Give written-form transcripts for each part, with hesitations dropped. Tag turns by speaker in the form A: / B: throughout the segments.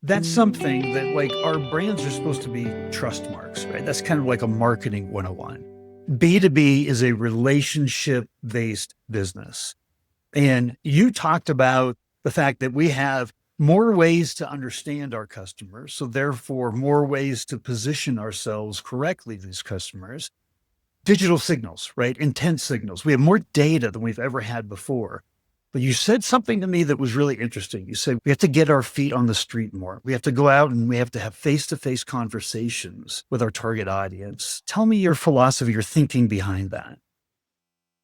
A: That's something that like our brands are supposed to be trust marks, right? That's kind of like a marketing 101. B2B is a relationship based business. And you talked about the fact that we have more ways to understand our customers. So therefore more ways to position ourselves correctly to these customers. Digital signals, right? Intent signals. We have more data than we've ever had before. But you said something to me that was really interesting. You said we have to get our feet on the street more. We have to go out and we have to have face-to-face conversations with our target audience. Tell me your philosophy, your thinking behind that.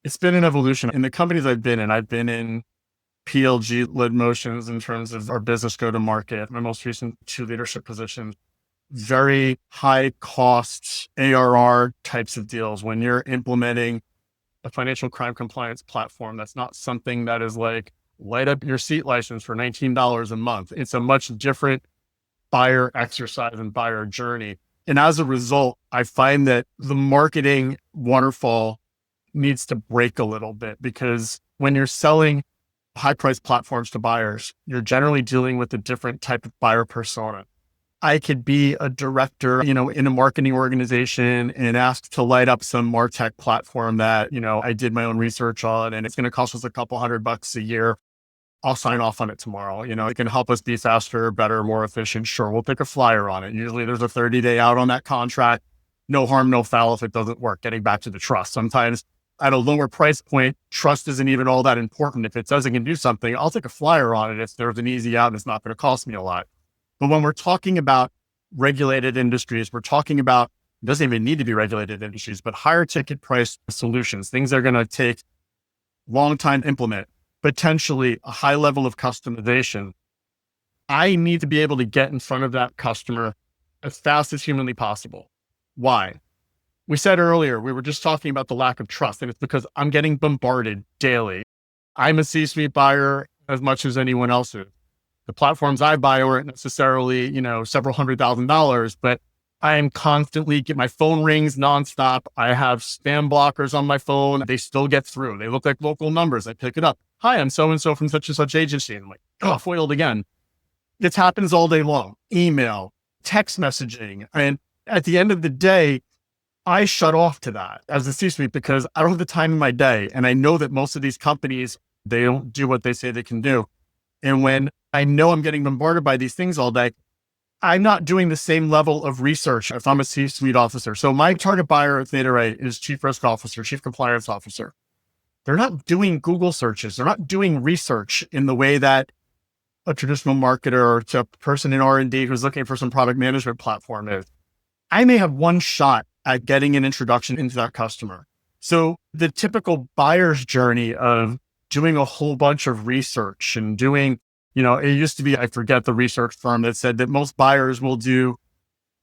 B: It's been an evolution. In the companies I've been in PLG led motions in terms of our business go to market. My most recent two leadership positions, very high cost ARR types of deals. When you're implementing a financial crime compliance platform, that's not something that is like light up your seat license for $19 a month. It's a much different buyer exercise and buyer journey. And as a result, I find that the marketing waterfall needs to break a little bit, because when you're selling high price platforms to buyers, you're generally dealing with a different type of buyer persona. I could be a director, in a marketing organization and asked to light up some MarTech platform that, I did my own research on, and it's going to cost us a couple $100 a year. I'll sign off on it tomorrow. It can help us be faster, better, more efficient. Sure, we'll take a flyer on it. Usually there's a 30-day out on that contract. No harm, no foul if it doesn't work. Getting back to the trust. Sometimes at a lower price point, trust isn't even all that important. If it says it can do something, I'll take a flyer on it if there's an easy out and it's not going to cost me a lot. But when we're talking about regulated industries, we're talking about, it doesn't even need to be regulated industries, but higher ticket price solutions, things that are going to take long time to implement, potentially a high level of customization. I need to be able to get in front of that customer as fast as humanly possible. Why? We said earlier, we were just talking about the lack of trust, and it's because I'm getting bombarded daily. I'm a C-suite buyer as much as anyone else is. The platforms I buy aren't necessarily, several $100,000, but I am constantly my phone rings nonstop. I have spam blockers on my phone. They still get through. They look like local numbers. I pick it up. Hi, I'm so-and-so from such and such agency. And I'm like, oh, foiled again. This happens all day long. Email, text messaging. And at the end of the day, I shut off to that as a C-suite because I don't have the time in my day. And I know that most of these companies, they don't do what they say they can do. And when I know I'm getting bombarded by these things all day, I'm not doing the same level of research if I'm a C-suite officer. So my target buyer at ThetaRay is chief risk officer, chief compliance officer. They're not doing Google searches. They're not doing research in the way that a traditional marketer or a person in R&D who's looking for some product management platform is. I may have one shot at getting an introduction into that customer. So the typical buyer's journey of doing a whole bunch of research and doing, it used to be, I forget the research firm that said that most buyers will do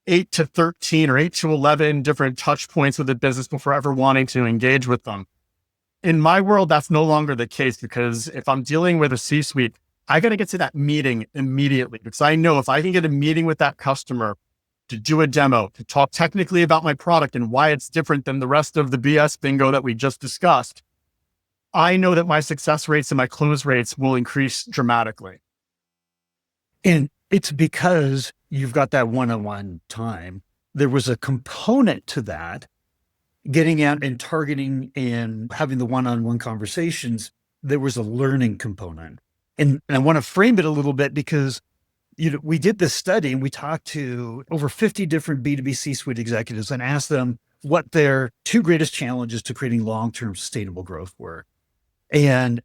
B: 8 to 13 or 8 to 11 different touch points with the business before ever wanting to engage with them. In my world, that's no longer the case, because if I'm dealing with a C-suite, I got to get to that meeting immediately, because I know if I can get a meeting with that customer to do a demo, to talk technically about my product and why it's different than the rest of the BS bingo that we just discussed, I know that my success rates and my close rates will increase dramatically.
A: And it's because you've got that one-on-one time. There was a component to that, getting out and targeting and having the one-on-one conversations. There was a learning component. And I want to frame it a little bit because we did this study and we talked to over 50 different B2B C-suite executives and asked them what their two greatest challenges to creating long-term sustainable growth were. And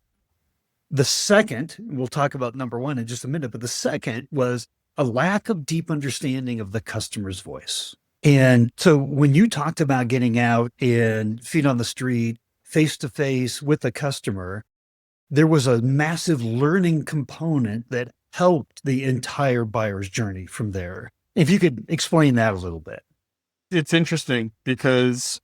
A: the second, we'll talk about number one in just a minute, but the second was a lack of deep understanding of the customer's voice. And so when you talked about getting out and feet on the street, face to face with the customer, there was a massive learning component that helped the entire buyer's journey from there. If you could explain that a little bit.
B: It's interesting because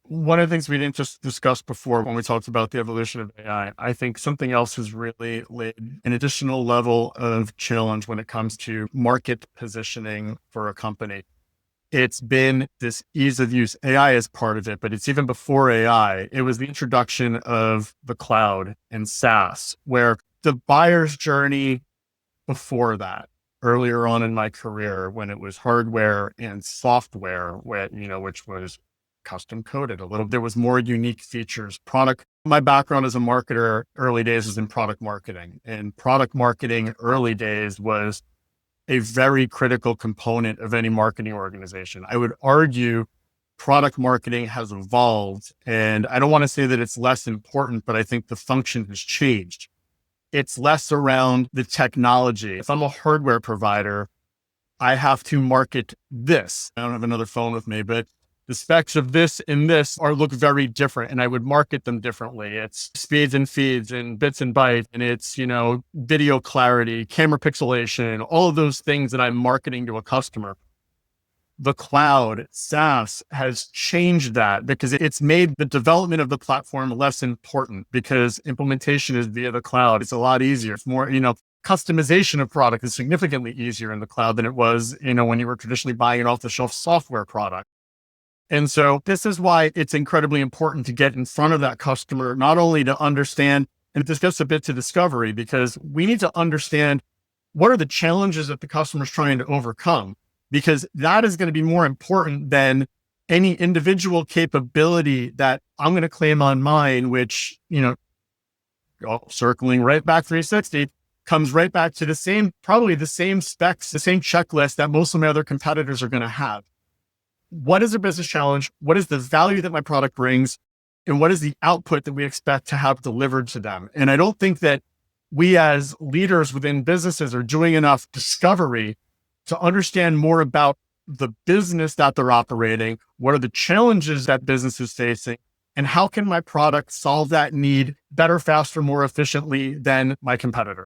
B: one of the things we didn't just discuss before when we talked about the evolution of AI, I think something else has really laid an additional level of challenge when it comes to market positioning for a company. It's been this ease of use. AI is part of it, but it's even before AI. It was the introduction of the cloud and SaaS, where the buyer's journey before that, earlier on in my career when it was hardware and software, which was custom coded a little. There was more unique features. Product. My background as a marketer, early days was in product marketing, and product marketing early days was a very critical component of any marketing organization. I would argue product marketing has evolved, and I don't want to say that it's less important, but I think the function has changed. It's less around the technology. If I'm a hardware provider, I have to market this. I don't have another phone with me, but the specs of this and this look very different, and I would market them differently. It's speeds and feeds and bits and bytes, and it's, video clarity, camera pixelation, all of those things that I'm marketing to a customer. The cloud, SaaS, has changed that because it's made the development of the platform less important because implementation is via the cloud. It's a lot easier. It's more, customization of product is significantly easier in the cloud than it was, when you were traditionally buying an off-the-shelf software product. And so this is why it's incredibly important to get in front of that customer, not only to understand, and this gets a bit to discovery, because we need to understand what are the challenges that the customer is trying to overcome, because that is going to be more important than any individual capability that I'm going to claim on mine, which, circling right back 360, comes right back to probably the same specs, the same checklist that most of my other competitors are going to have. What is a business challenge? What is the value that my product brings? And what is the output that we expect to have delivered to them? And I don't think that we as leaders within businesses are doing enough discovery to understand more about the business that they're operating. What are the challenges that business is facing? And how can my product solve that need better, faster, more efficiently than my competitor?